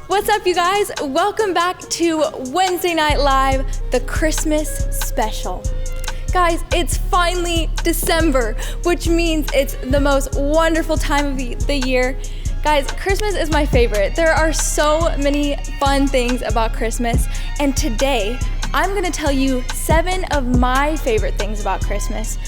What's up, you guys? Welcome back to Wednesday Night Live, the Christmas special. Guys, it's finally December, which means it's the most wonderful time of the year. Guys, Christmas is my favorite. There are so many fun things about Christmas, and today I'm gonna tell you 7 of my favorite things about Christmas.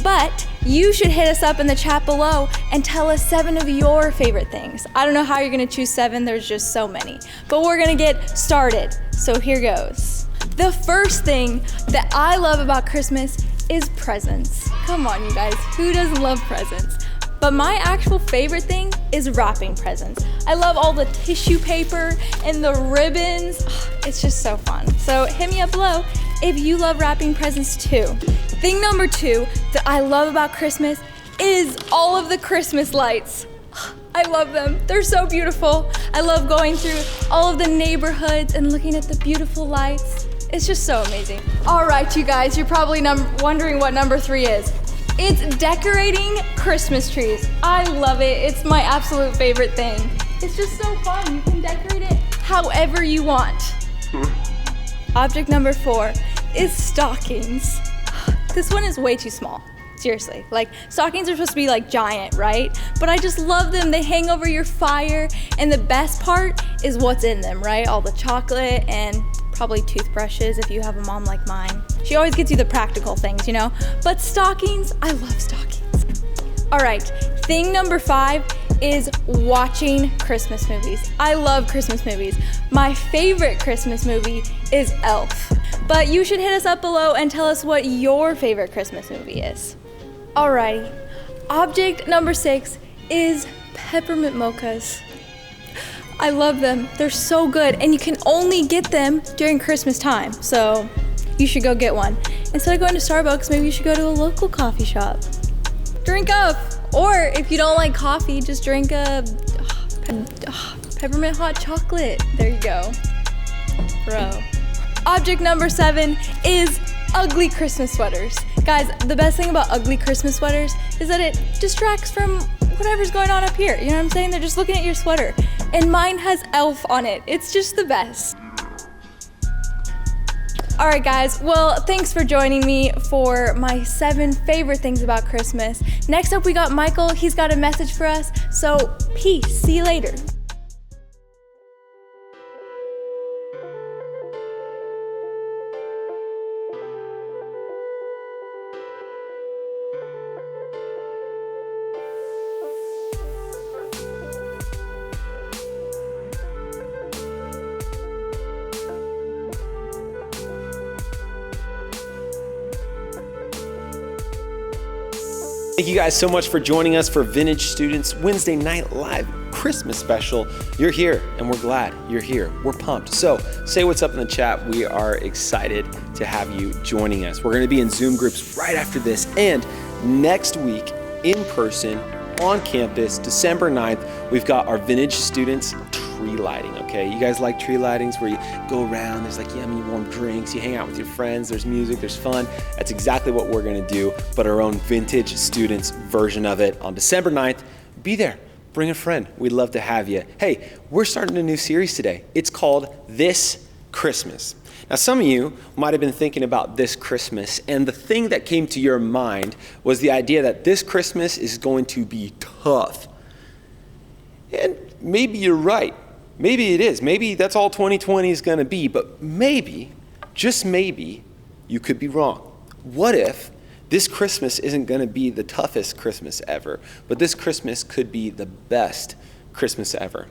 But you should hit us up in the chat below and tell us 7 of your favorite things. I don't know how you're gonna choose 7, there's just so many. But we're gonna get started, so here goes. The first thing that I love about Christmas is presents. Come on, you guys, who doesn't love presents? But my actual favorite thing is wrapping presents. I love all the tissue paper and the ribbons. It's just so fun. So hit me up below if you love wrapping presents too. Thing number 2 that I love about Christmas is all of the Christmas lights. I love them. They're so beautiful. I love going through all of the neighborhoods and looking at the beautiful lights. It's just so amazing. All right, you guys, you're probably wondering what number 3 is. It's decorating Christmas trees. I love it. It's my absolute favorite thing. It's just so fun. You can decorate it however you want. Object number 4 is stockings. This one is way too small. Seriously, like stockings are supposed to be like giant, right? But I just love them. They hang over your fire, and the best part is what's in them, right? All the chocolate and probably toothbrushes if you have a mom like mine. She always gets you the practical things, you know? But stockings, I love stockings. All right, thing number 5 is watching Christmas movies. I love Christmas movies. My favorite Christmas movie is Elf. But you should hit us up below and tell us what your favorite Christmas movie is. Alrighty, object number 6 is peppermint mochas. I love them. They're so good, and you can only get them during Christmas time, so you should go get one. Instead of going to Starbucks, maybe you should go to a local coffee shop. Drink up, or if you don't like coffee, just drink a peppermint hot chocolate. There you go, bro. Object number 7 is ugly Christmas sweaters. Guys, the best thing about ugly Christmas sweaters is that it distracts from whatever's going on up here. You know what I'm saying? They're just looking at your sweater. And mine has Elf on it. It's just the best. All right, guys. Well, thanks for joining me for my 7 favorite things about Christmas. Next up, we got Michael. He's got a message for us. So peace. See you later. Thank you guys so much for joining us for Vintage Students Wednesday Night Live Christmas special. You're here, and we're glad you're here. We're pumped. So say what's up in the chat. We are excited to have you joining us. We're going to be in Zoom groups right after this, and next week in person on campus, December 9th, we've got our Vintage Students tree lighting, okay? You guys like tree lightings where you go around, there's like yummy warm drinks, you hang out with your friends, there's music, there's fun. That's exactly what we're gonna do, but our own Vintage Students version of it on December 9th. Be there, bring a friend. We'd love to have you. Hey, we're starting a new series today. It's called This Christmas. Now, some of you might have been thinking about this Christmas, and the thing that came to your mind was the idea that this Christmas is going to be tough. And maybe you're right. Maybe it is. Maybe that's all 2020 is going to be, but maybe, just maybe, you could be wrong. What if this Christmas isn't going to be the toughest Christmas ever, but this Christmas could be the best Christmas ever?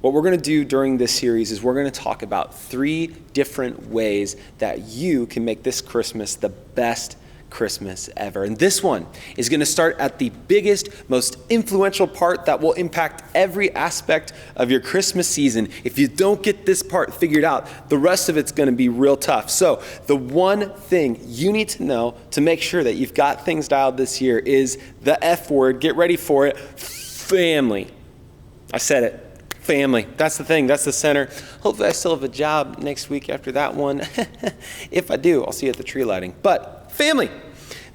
What we're going to do during this series is we're going to talk about 3 different ways that you can make this Christmas the best Christmas ever. And this one is going to start at the biggest, most influential part that will impact every aspect of your Christmas season. If you don't get this part figured out, the rest of it's going to be real tough. So the one thing you need to know to make sure that you've got things dialed this year is the F word. Get ready for it. Family. I said it. Family. That's the thing. That's the center. Hopefully I still have a job next week after that one. If I do, I'll see you at the tree lighting. But family.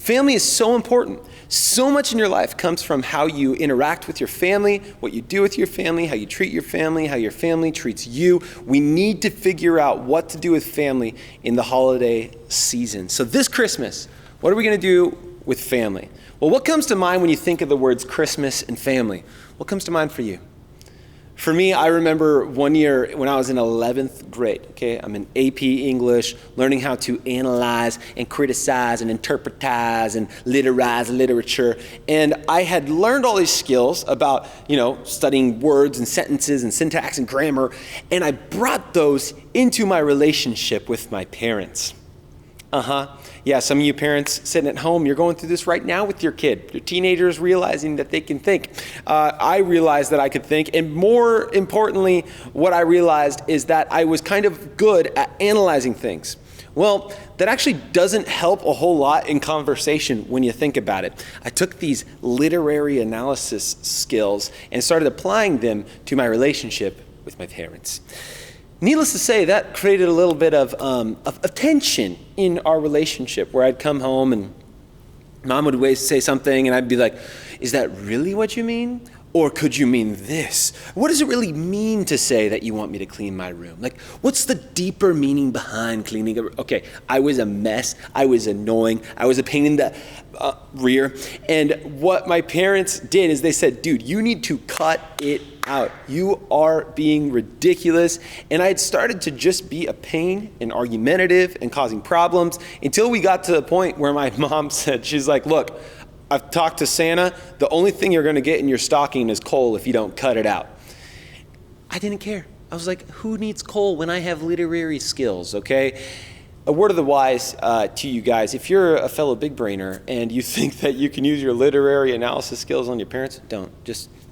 Family is so important. So much in your life comes from how you interact with your family, what you do with your family, how you treat your family, how your family treats you. We need to figure out what to do with family in the holiday season. So this Christmas, what are we going to do with family? Well, what comes to mind when you think of the words Christmas and family? What comes to mind for you? For me, I remember one year when I was in 11th grade, okay? I'm in AP English, learning how to analyze and criticize and interpretize and litterize literature. And I had learned all these skills about, studying words and sentences and syntax and grammar, and I brought those into my relationship with my parents. Yeah, some of you parents sitting at home, you're going through this right now with your kid. Your teenagers realizing that they can think. I realized that I could think, and more importantly, what I realized is that I was kind of good at analyzing things. Well, that actually doesn't help a whole lot in conversation when you think about it. I took these literary analysis skills and started applying them to my relationship with my parents. Needless to say, that created a little bit of tension in our relationship, where I'd come home and Mom would always say something and I'd be like, is that really what you mean? Or could you mean this? What does it really mean to say that you want me to clean my room? Like, what's the deeper meaning behind cleaning a room? Okay, I was a mess. I was annoying. I was a pain in the rear. And what my parents did is they said, dude, you need to cut it out. You are being ridiculous. And I had started to just be a pain and argumentative and causing problems until we got to the point where my mom said, she's like, look, I've talked to Santa. The only thing you're going to get in your stocking is coal if you don't cut it out. I didn't care. I was like, who needs coal when I have literary skills, okay? A word of the wise to you guys. If you're a fellow big brainer and you think that you can use your literary analysis skills on your parents, don't.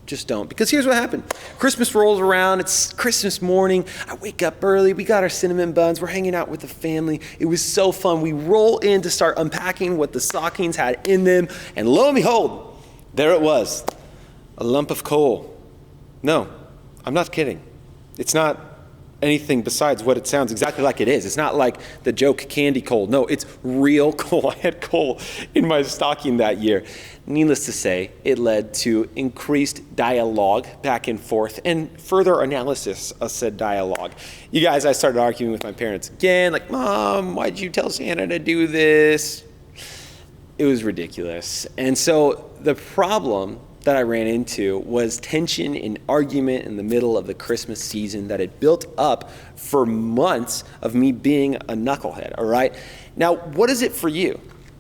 Just don't. Because here's what happened. Christmas rolls around. It's Christmas morning. I wake up early. We got our cinnamon buns. We're hanging out with the family. It was so fun. We roll in to start unpacking what the stockings had in them. And lo and behold, there it was. A lump of coal. No, I'm not kidding. It's not anything besides what it sounds exactly like it is. It's not like the joke candy coal. No, it's real coal. I had coal in my stocking that year. Needless to say, it led to increased dialogue back and forth and further analysis of said dialogue. You guys, I started arguing with my parents again, like, Mom, why'd you tell Santa to do this? It was ridiculous. And so the problem that I ran into was tension and argument in the middle of the Christmas season that had built up for months of me being a knucklehead, all right? Now, what is it for you?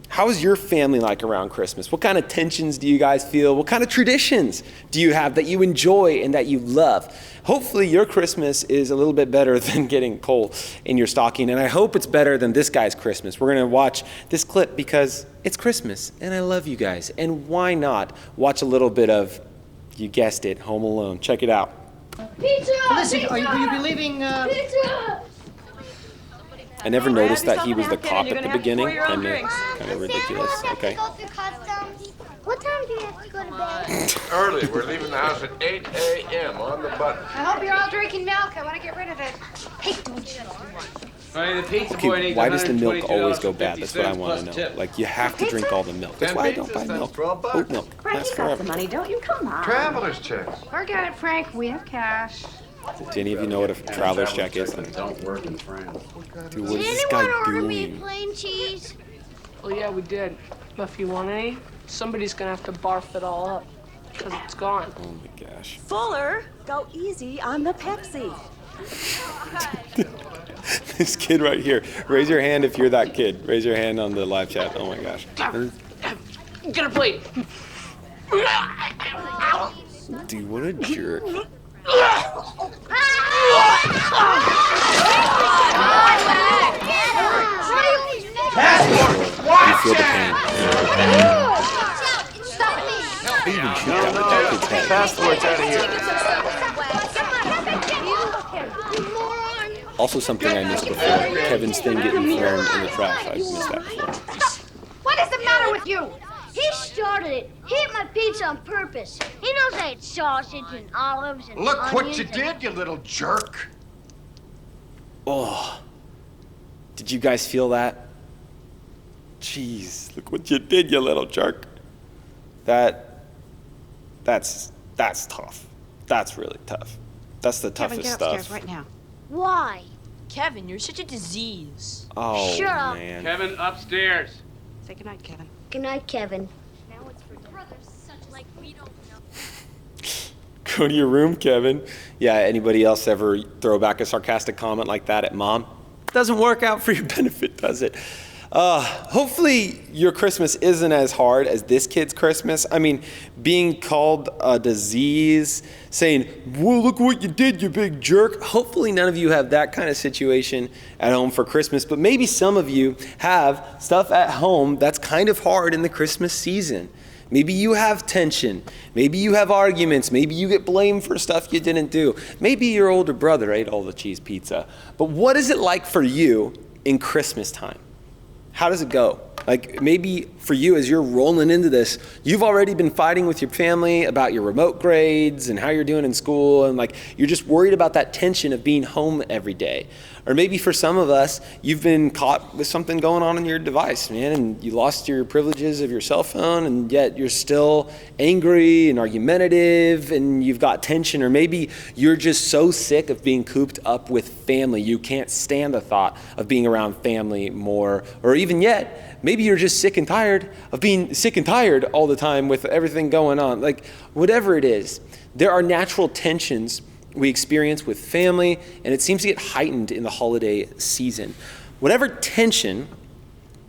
How is your family like around Christmas? What kind of tensions do you guys feel? What kind of traditions do you have that you enjoy and that you love? Hopefully your Christmas is a little bit better than getting coal in your stocking, and I hope it's better than this guy's Christmas. We're gonna watch this clip because it's Christmas and I love you guys, and why not watch a little bit of, you guessed it, Home Alone. Check it out. Pizza! Listen, Pizza! will you be leaving? Pizza! I never noticed that he was the cop at the beginning, and it's kind of ridiculous. Okay. What time do you have to go to bed? Early. We're leaving the house at 8 a.m. on the button. I hope you're all drinking milk. I want to get rid of it. Hey, don't shut up. Right, the pizza boy Okay, needs why does the milk always go bad? $122.50 That's what I want to know. tip. Like, you have to drink all the milk. That's why I don't buy milk. Oat milk. Frank, Lasts you got forever. the money, don't you? Come on. Traveler's checks. Forget it, Frank. We have cash. Do any of you know what a traveler's check is? Don't work in France. Dude, what is Did this anyone guy order me doing? plain cheese? Well, yeah, we did. But if you want any, somebody's gonna have to barf it all up, because it's gone. Oh my gosh. Fuller, go easy on the Pepsi. This kid right here. Raise your hand if you're that kid. Raise your hand on the live chat. Oh my gosh. Get a plate. Dude, what a jerk. You feel the pain. They even shoot that with that kid's head. Passport's out of here. Also something I missed before. Kevin's thing getting thrown in the trash. I missed that before. What is the matter with you? He started it. He ate my pizza on purpose. He knows I ate sausage and olives and Look what onions you did, you little jerk. Oh. Did you guys feel that? Jeez, look what you did, you little jerk. That's tough. That's really tough. That's the Kevin, toughest get upstairs stuff. right now. Why? Kevin, you're such a disease. Oh, Shut up. man. Kevin, upstairs. Say goodnight, Kevin. Good night, Kevin. Now it's for brothers such like we don't know. Go to your room, Kevin. Yeah, anybody else ever throw back a sarcastic comment like that at mom? Doesn't work out for your benefit, does it? Hopefully your Christmas isn't as hard as this kid's Christmas. I mean, being called a disease, saying, whoa, look what you did, you big jerk. Hopefully none of you have that kind of situation at home for Christmas, but maybe some of you have stuff at home that's kind of hard in the Christmas season. Maybe you have tension. Maybe you have arguments. Maybe you get blamed for stuff you didn't do. Maybe your older brother ate all the cheese pizza. But what is it like for you in Christmas time? How does it go? Like maybe for you as you're rolling into this, you've already been fighting with your family about your remote grades and how you're doing in school, and like you're just worried about that tension of being home every day. Or maybe for some of us, you've been caught with something going on your device, man, and you lost your privileges of your cell phone, and yet you're still angry and argumentative and you've got tension. Or maybe you're just so sick of being cooped up with family, you can't stand the thought of being around family more. Or even yet, maybe you're just sick and tired of being sick and tired all the time with everything going on. Like whatever it is, there are natural tensions we experience with family, and it seems to get heightened in the holiday season. Whatever tension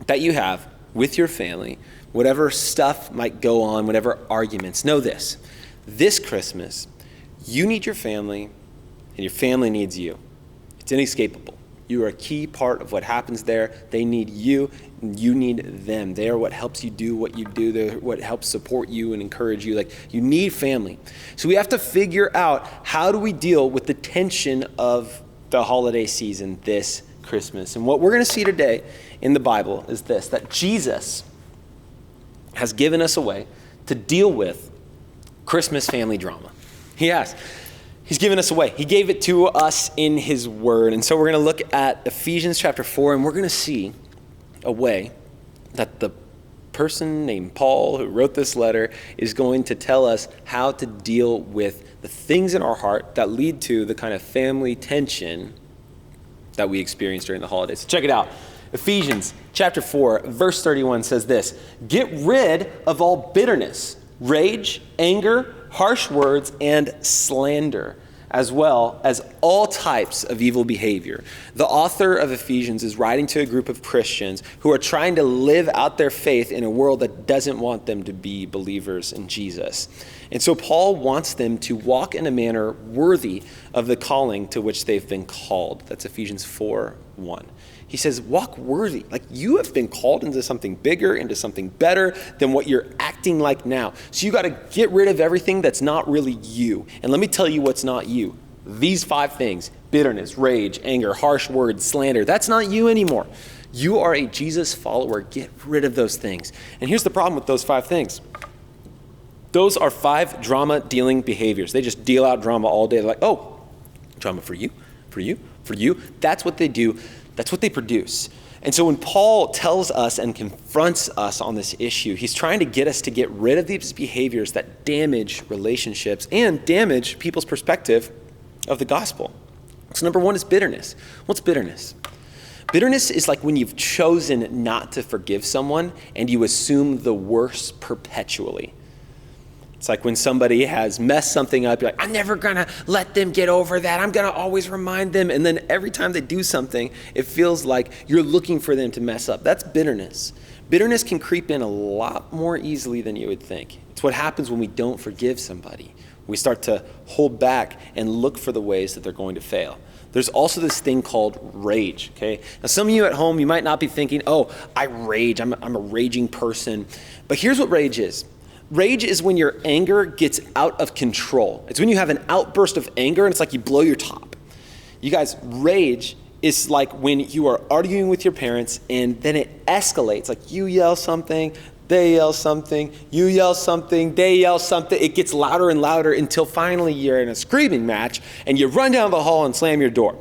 that you have with your family, whatever stuff might go on, whatever arguments, know this. This Christmas, you need your family, and your family needs you. It's inescapable. You are a key part of what happens there. They need you, and you need them. They are what helps you do what you do. They're what helps support you and encourage you. Like, you need family. So we have to figure out, how do we deal with the tension of the holiday season this Christmas? And what we're going to see today in the Bible is this, that Jesus has given us a way to deal with Christmas family drama. He has. He's given us a way. He gave it to us in his word. And so we're going to look at Ephesians chapter 4, and we're going to see a way that the person named Paul who wrote this letter is going to tell us how to deal with the things in our heart that lead to the kind of family tension that we experience during the holidays. So check it out. Ephesians chapter 4, verse 31 says this: "Get rid of all bitterness, rage, anger, harsh words, and slander, as well as all types of evil behavior." The author of Ephesians is writing to a group of Christians who are trying to live out their faith in a world that doesn't want them to be believers in Jesus. And so Paul wants them to walk in a manner worthy of the calling to which they've been called. That's Ephesians 4:1. He says, walk worthy. Like, you have been called into something bigger, into something better than what you're acting like now. So you got to get rid of everything that's not really you. And let me tell you what's not you. These 5 things: bitterness, rage, anger, harsh words, slander. That's not you anymore. You are a Jesus follower. Get rid of those things. And here's the problem with those 5 things. Those are 5 drama-dealing behaviors. They just deal out drama all day. They're like, oh, drama for you, for you, for you. That's what they do. That's what they produce. And so when Paul tells us and confronts us on this issue, he's trying to get us to get rid of these behaviors that damage relationships and damage people's perspective of the gospel. So number 1 is bitterness. What's bitterness? Bitterness is like when you've chosen not to forgive someone and you assume the worst perpetually. It's like when somebody has messed something up, you're like, I'm never gonna let them get over that. I'm gonna always remind them. And then every time they do something, it feels like you're looking for them to mess up. That's bitterness. Bitterness can creep in a lot more easily than you would think. It's what happens when we don't forgive somebody. We start to hold back and look for the ways that they're going to fail. There's also this thing called rage, okay? Now, some of you at home, you might not be thinking, oh, I rage, I'm a raging person. But here's what rage is. Rage is when your anger gets out of control. It's when you have an outburst of anger and it's like you blow your top. You guys, rage is like when you are arguing with your parents and then it escalates. Like you yell something, they yell something, you yell something, they yell something. It gets louder and louder until finally you're in a screaming match and you run down the hall and slam your door.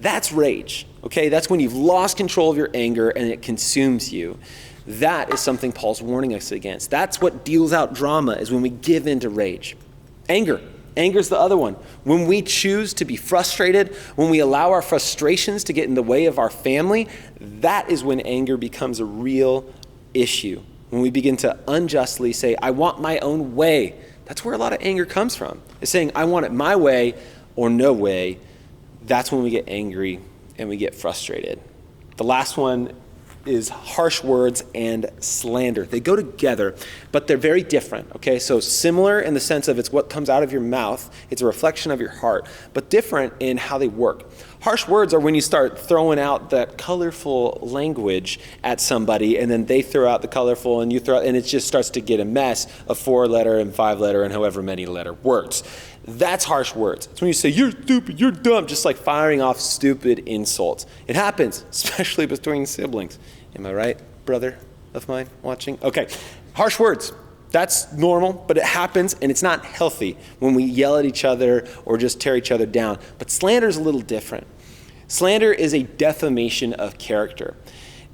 That's rage, okay? That's when you've lost control of your anger and it consumes you. That is something Paul's warning us against. That's what deals out drama, is when we give in to rage. Anger. Anger's the other one. When we choose to be frustrated, when we allow our frustrations to get in the way of our family, that is when anger becomes a real issue. When we begin to unjustly say, I want my own way. That's where a lot of anger comes from. It's saying, I want it my way or no way. That's when we get angry and we get frustrated. The last one is harsh words and slander. They go together, but they're very different, okay? So similar in the sense of it's what comes out of your mouth, it's a reflection of your heart, but different in how they work. Harsh words are when you start throwing out that colorful language at somebody, and then they throw out the colorful, and you throw, and it just starts to get a mess of 4-letter and 5-letter and however many letter words. That's harsh words. It's when you say, you're stupid, you're dumb, just like firing off stupid insults. It happens, especially between siblings. Am I right, brother of mine watching? Okay, harsh words. That's normal, but it happens, and it's not healthy when we yell at each other or just tear each other down. But slander is a little different. Slander is a defamation of character.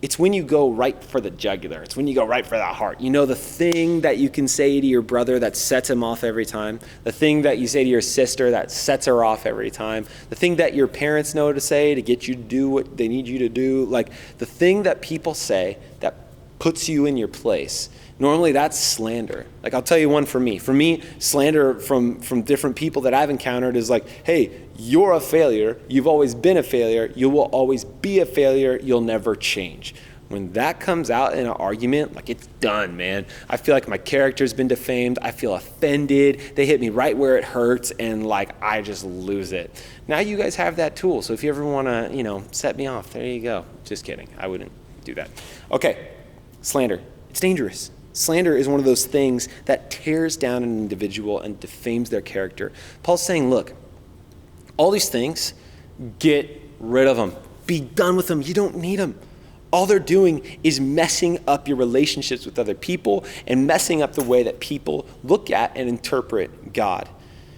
It's when you go right for the jugular. It's when you go right for the heart. You know, the thing that you can say to your brother that sets him off every time. The thing that you say to your sister that sets her off every time. The thing that your parents know to say to get you to do what they need you to do. Like the thing that people say that puts you in your place. Normally that's slander. Like I'll tell you one for me. For me, slander from different people that I've encountered is like, hey, you're a failure. You've always been a failure. You will always be a failure. You'll never change. When that comes out in an argument, like it's done, man. I feel like my character's been defamed. I feel offended. They hit me right where it hurts, and like I just lose it. Now you guys have that tool. So if you ever want to, set me off, there you go. Just kidding. I wouldn't do that. Okay, slander. It's dangerous. Slander is one of those things that tears down an individual and defames their character. Paul's saying, look, all these things, get rid of them. Be done with them. You don't need them. All they're doing is messing up your relationships with other people and messing up the way that people look at and interpret God.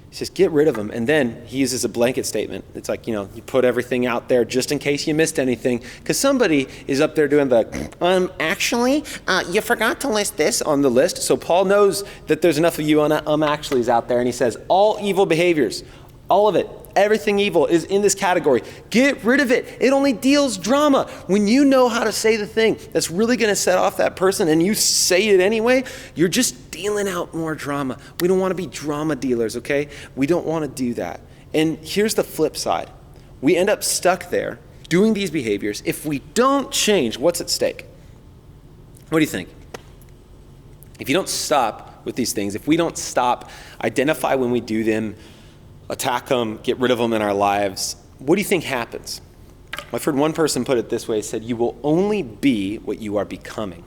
He says, get rid of them. And then he uses a blanket statement. It's like, you put everything out there just in case you missed anything. Because somebody is up there doing the, actually, you forgot to list this on the list. So Paul knows that there's enough of you on actuallys out there. And he says, all evil behaviors, all of it, everything evil is in this category. Get rid of it. It only deals drama. When you know how to say the thing that's really going to set off that person and you say it anyway, you're just dealing out more drama. We don't want to be drama dealers, okay? We don't want to do that. And here's the flip side. We end up stuck there doing these behaviors. If we don't change, what's at stake? What do you think? If you don't stop with these things, if we don't stop, identify when we do them, attack them, get rid of them in our lives, what do you think happens? I've heard one person put it this way, said, you will only be what you are becoming.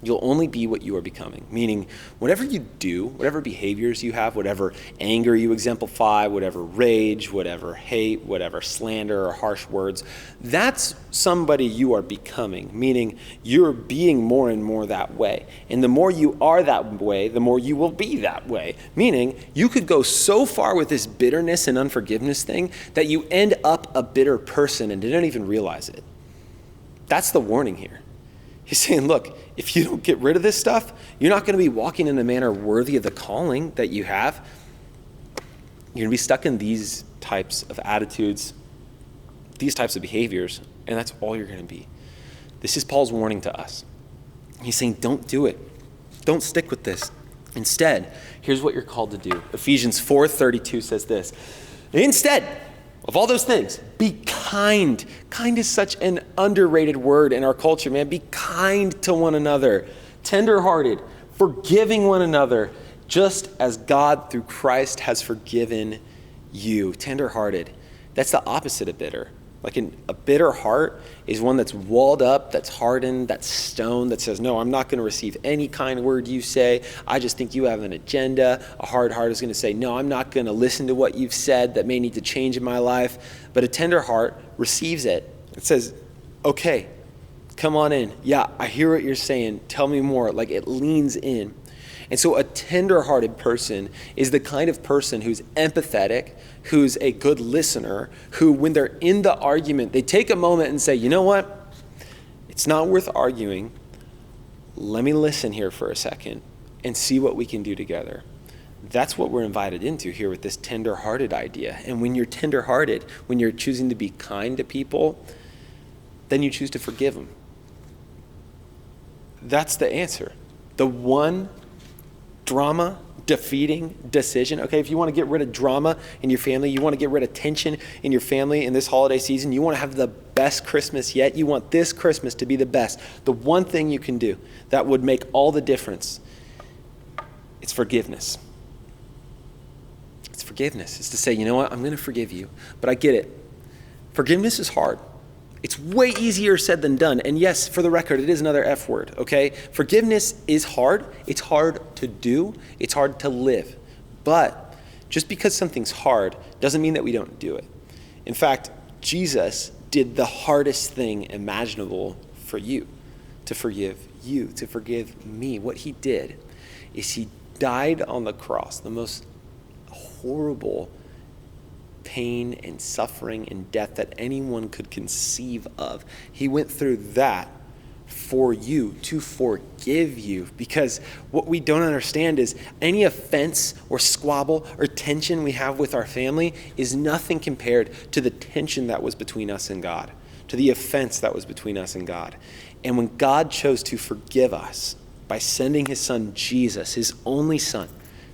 You'll only be what you are becoming. Meaning, whatever you do, whatever behaviors you have, whatever anger you exemplify, whatever rage, whatever hate, whatever slander or harsh words, that's somebody you are becoming. Meaning, you're being more and more that way. And the more you are that way, the more you will be that way. Meaning, you could go so far with this bitterness and unforgiveness thing that you end up a bitter person and didn't even realize it. That's the warning here. He's saying, look, if you don't get rid of this stuff, you're not going to be walking in a manner worthy of the calling that you have. You're going to be stuck in these types of attitudes, these types of behaviors, and that's all you're going to be. This is Paul's warning to us. He's saying, don't do it. Don't stick with this. Instead, here's what you're called to do. Ephesians 4:32 says this. Instead of all those things, be kind. Kind is such an underrated word in our culture, man. Be kind to one another, tenderhearted, forgiving one another, just as God through Christ has forgiven you. Tenderhearted. That's the opposite of bitter. Like a bitter heart is one that's walled up, that's hardened, that's stoned, that says, no, I'm not going to receive any kind word you say. I just think you have an agenda. A hard heart is going to say, no, I'm not going to listen to what you've said that may need to change in my life. But a tender heart receives it. It says, okay, come on in. Yeah, I hear what you're saying. Tell me more. Like it leans in. And so a tender-hearted person is the kind of person who's empathetic, who's a good listener, who when they're in the argument, they take a moment and say, you know what? It's not worth arguing. Let me listen here for a second and see what we can do together. That's what we're invited into here with this tender-hearted idea. And when you're tender-hearted, when you're choosing to be kind to people, then you choose to forgive them. That's the answer. The one drama-defeating decision. Okay, if you want to get rid of drama in your family, you want to get rid of tension in your family in this holiday season, you want to have the best Christmas yet, you want this Christmas to be the best, the one thing you can do that would make all the difference, it's forgiveness. It's forgiveness. It's to say, you know what, I'm going to forgive you, but I get it. Forgiveness is hard. It's way easier said than done. And yes, for the record, it is another F word, okay? Forgiveness is hard. It's hard to do. It's hard to live. But just because something's hard doesn't mean that we don't do it. In fact, Jesus did the hardest thing imaginable for you, to forgive me. What he did is he died on the cross, the most horrible pain and suffering and death that anyone could conceive of. He went through that for you, to forgive you, because what we don't understand is any offense or squabble or tension we have with our family is nothing compared to the tension that was between us and God, to the offense that was between us and God. And when God chose to forgive us by sending his son Jesus, his only son,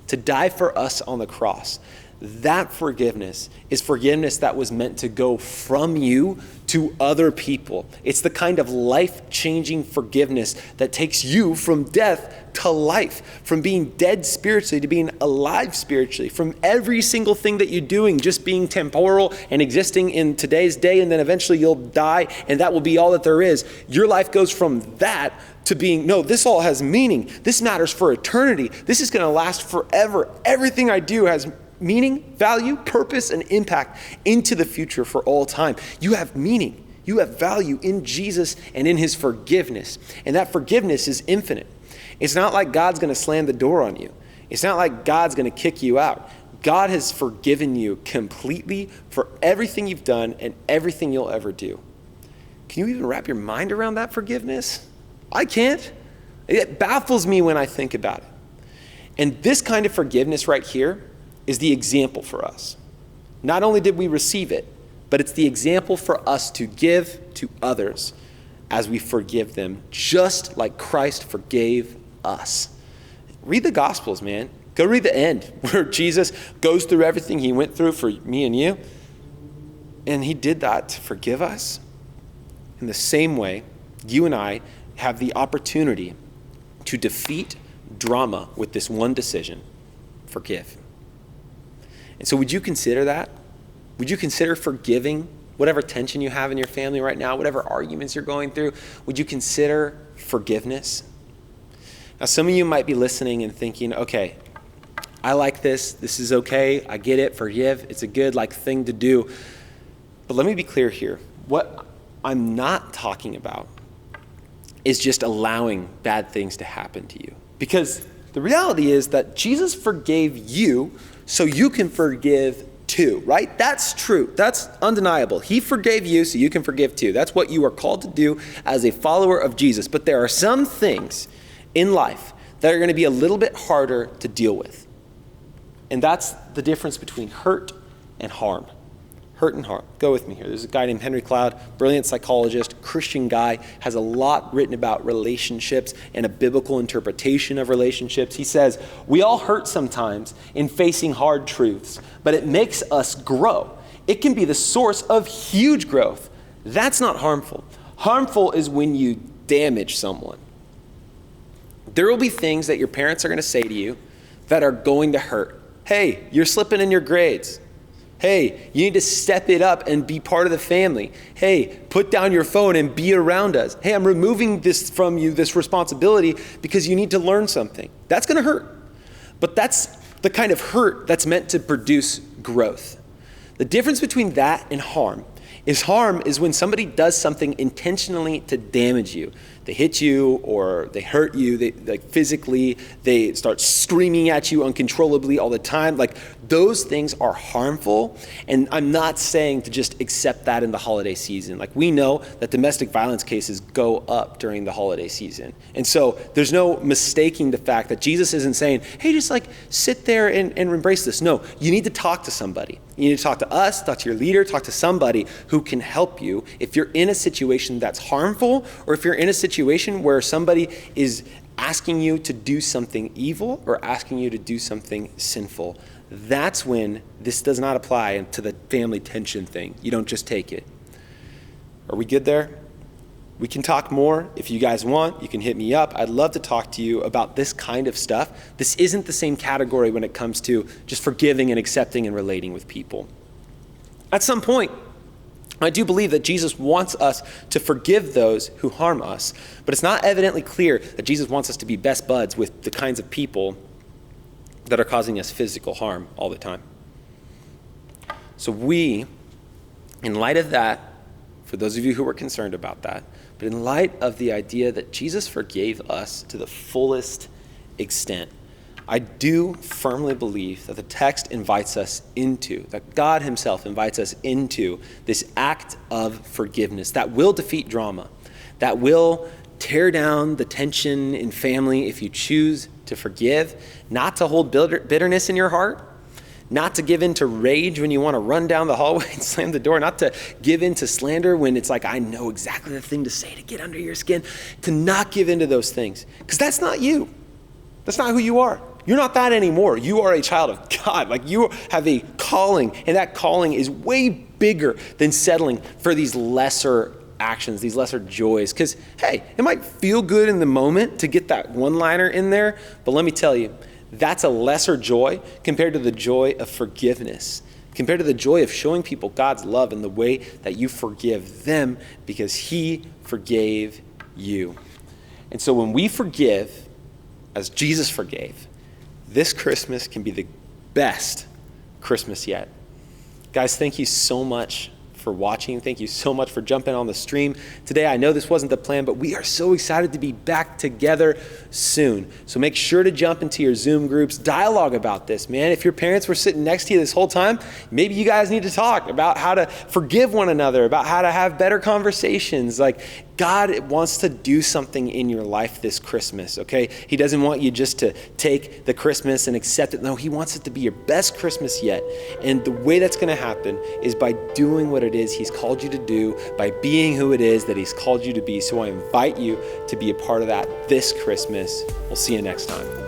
to die for us on the cross, that forgiveness is forgiveness that was meant to go from you to other people. It's the kind of life-changing forgiveness that takes you from death to life, from being dead spiritually to being alive spiritually, from every single thing that you're doing just being temporal and existing in today's day, and then eventually you'll die and that will be all that there is. Your life goes from that to being, no, this all has meaning. This matters for eternity. This is going to last forever. Everything I do has meaning, value, purpose, and impact into the future for all time. You have meaning. You have value in Jesus and in his forgiveness. And that forgiveness is infinite. It's not like God's going to slam the door on you. It's not like God's going to kick you out. God has forgiven you completely for everything you've done and everything you'll ever do. Can you even wrap your mind around that forgiveness? I can't. It baffles me when I think about it. And this kind of forgiveness right here is the example for us. Not only did we receive it, but it's the example for us to give to others as we forgive them, just like Christ forgave us. Read the Gospels, man. Go read the end, where Jesus goes through everything he went through for me and you. And he did that to forgive us. In the same way, you and I have the opportunity to defeat drama with this one decision: forgive. And so would you consider that? Would you consider forgiving whatever tension you have in your family right now, whatever arguments you're going through? Would you consider forgiveness? Now, some of you might be listening and thinking, okay, I like this. This is okay. I get it. Forgive. It's a good thing to do. But let me be clear here. What I'm not talking about is just allowing bad things to happen to you. Because the reality is that Jesus forgave you so you can forgive too, right? That's true. That's undeniable. He forgave you so you can forgive too. That's what you are called to do as a follower of Jesus. But there are some things in life that are going to be a little bit harder to deal with. And that's the difference between hurt and harm. Hurt and harm. Go with me here. There's a guy named Henry Cloud, brilliant psychologist, Christian guy, has a lot written about relationships and a biblical interpretation of relationships. He says, we all hurt sometimes in facing hard truths, but it makes us grow. It can be the source of huge growth. That's not harmful. Harmful is when you damage someone. There will be things that your parents are going to say to you that are going to hurt. Hey, you're slipping in your grades. Hey, you need to step it up and be part of the family. Hey, put down your phone and be around us. Hey, I'm removing this from you, this responsibility, because you need to learn something. That's going to hurt. But that's the kind of hurt that's meant to produce growth. The difference between that and harm is when somebody does something intentionally to damage you. they hit you or they hurt you, they like physically, they start screaming at you uncontrollably all the time. Like those things are harmful. And I'm not saying to just accept that in the holiday season. Like we know that domestic violence cases go up during the holiday season. And so there's no mistaking the fact that Jesus isn't saying, hey, just like sit there and embrace this. No, you need to talk to somebody. You need to talk to us, talk to your leader, talk to somebody who can help you if you're in a situation that's harmful, or if you're in a situation where somebody is asking you to do something evil or asking you to do something sinful. That's when this does not apply to the family tension thing. You don't just take it. Are we good there? We can talk more if you guys want. You can hit me up. I'd love to talk to you about this kind of stuff. This isn't the same category when it comes to just forgiving and accepting and relating with people. At some point, I do believe that Jesus wants us to forgive those who harm us, but it's not evidently clear that Jesus wants us to be best buds with the kinds of people that are causing us physical harm all the time. So we, in light of that, for those of you who were concerned about that, but in light of the idea that Jesus forgave us to the fullest extent, I do firmly believe that the text invites us into, that God himself invites us into this act of forgiveness that will defeat drama, that will tear down the tension in family if you choose to forgive, not to hold bitterness in your heart, not to give in to rage when you want to run down the hallway and slam the door, not to give in to slander when it's like, I know exactly the thing to say to get under your skin, to not give in to those things, because that's not you. That's not who you are. You're not that anymore. You are a child of God. Like you have a calling, and that calling is way bigger than settling for these lesser actions, these lesser joys. Because, hey, it might feel good in the moment to get that one-liner in there, but let me tell you, that's a lesser joy compared to the joy of forgiveness, compared to the joy of showing people God's love in the way that you forgive them because he forgave you. And so when we forgive, as Jesus forgave, this Christmas can be the best Christmas yet. Guys, thank you so much for watching. Thank you so much for jumping on the stream today. I know this wasn't the plan, but we are so excited to be back together soon. So make sure to jump into your Zoom groups, dialogue about this, man. If your parents were sitting next to you this whole time, maybe you guys need to talk about how to forgive one another, about how to have better conversations. Like God wants to do something in your life this Christmas, okay? He doesn't want you just to take the Christmas and accept it. No, he wants it to be your best Christmas yet. And the way that's going to happen is by doing what it is he's called you to do, by being who it is that he's called you to be. So I invite you to be a part of that this Christmas. We'll see you next time.